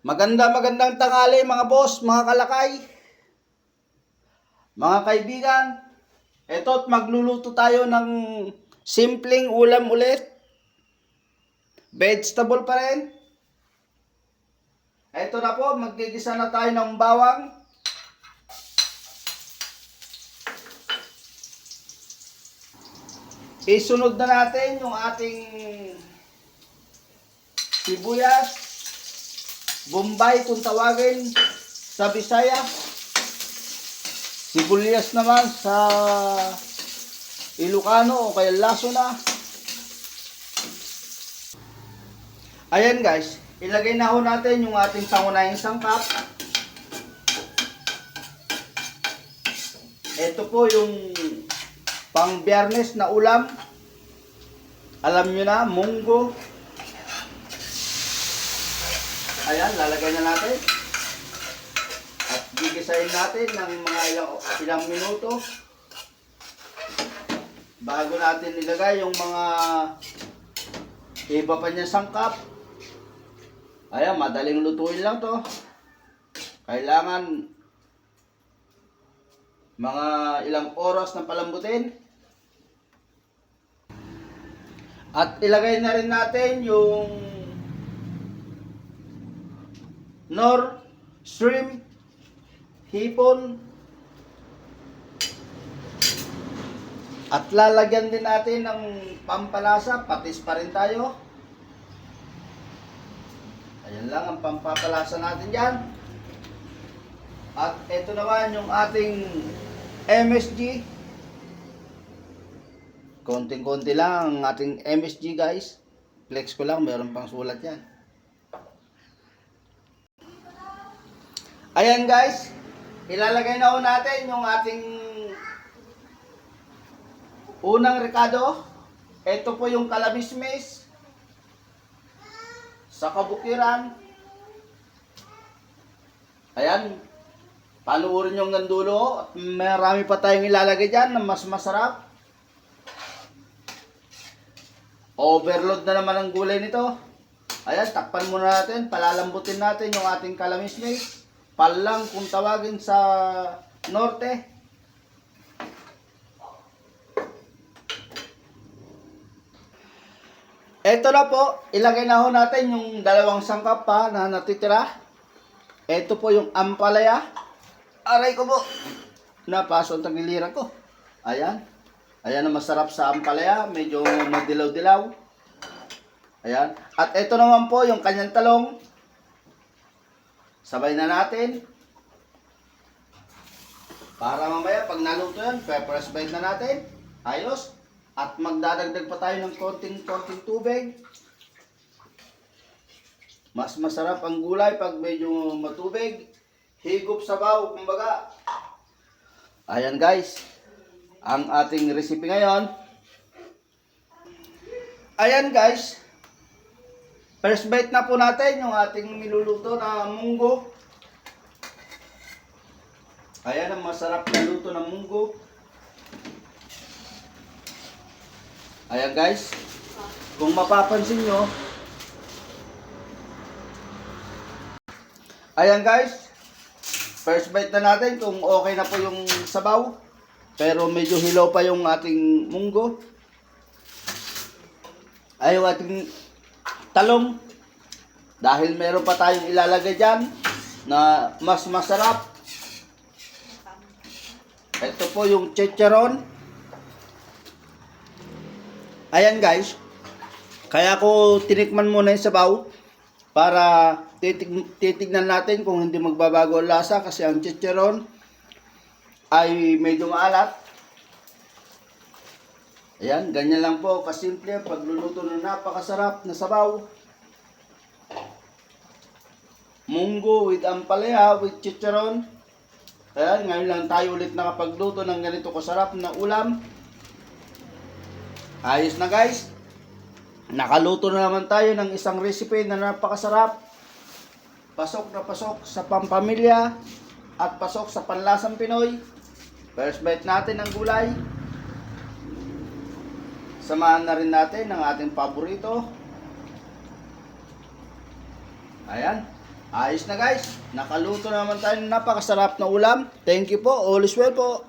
Magandang tanghali mga boss, mga kalakay, mga kaibigan. Eto't magluluto tayo ng simpleng ulam ulit. Vegetable pa rin. Ito na po, magigisa na tayo ng bawang. Isunod na natin yung ating sibuyas, Bombay kung tawagin sa Bisaya. Sibuyas naman sa Ilocano o kaya Laso na. Ayan guys, ilagay na ho natin yung ating pangunahing sangkap. Ito po yung pang biyernes na ulam. Alam nyo na, munggo. Ayan, lalagay na natin. At gigisahin natin ng mga ilang minuto bago natin ilagay yung mga iba pa niya sangkap. Ayan, madaling lutuin lang to. Kailangan mga ilang oras na palambutin. At ilagay na rin natin yung nor, shrimp, hipon. At lalagyan din natin ng pampalasa, patis pa rin tayo. Ayan lang ang pampapalasa natin dyan. At ito naman yung ating MSG. Konting-konti lang ang ating MSG guys. Flex ko lang, meron pang sulat yan. Ayan guys, ilalagay na ho natin yung ating unang rekado. Ito po yung kalamismis sa kabukiran. Ayan, panuorin nyo hanggang dulo. Marami pa tayong ilalagay dyan na mas masarap. Overload na naman ang gulay nito. Ayan, takpan muna natin, palalambutin natin yung ating kalamismis. Palang kung tawagin sa norte. Ito na po, ilagay na ho natin yung dalawang sangkap pa na natitira. Ito po yung ampalaya. Aray ko po, napaso ang tagiliran ko. Ayan, ayan ang masarap sa ampalaya, medyo madilaw-dilaw. Ayan, at ito naman po yung kanyang talong. Sabay na natin. Para mamaya pag naluto yan, press bite na natin. Ayos. At magdadagdag pa tayo ng konting tubig. Mas masarap ang gulay pag medyo matubig. Higop sabaw, kumbaga. Ayan guys. Ang ating recipe ngayon. Ayan guys. First bite na po natin yung ating niluluto na munggo. Ayan ang masarap na luto ng munggo. Ayan guys. Kung mapapansin nyo. Ayan guys. First bite na natin kung okay na po yung sabaw. Pero medyo hilaw pa yung ating munggo. Ay yung ating talong. Dahil meron pa tayong ilalagay dyan na mas masarap. Ito po yung chicharon. Ayan guys. Kaya ko tinikman muna yung sabaw para titignan natin kung hindi magbabago ang lasa kasi ang chicharon ay medyo maalat. Ayan, ganyan lang po kasimple pagluluto ng napakasarap na sabaw. Munggo with ampalaya with chicharon. Ayan, ngayon lang tayo ulit nakapagluto ng ganito kasarap na ulam. Ayos na guys. Nakaluto na naman tayo ng isang recipe na napakasarap. Pasok na pasok sa pampamilya at pasok sa panlasang Pinoy. First bite natin ng gulay. Samahan na rin natin ng ating paborito. Ayan. Ayos na guys. Nakaluto naman tayo ng napakasarap na ulam. Thank you po. All is well po.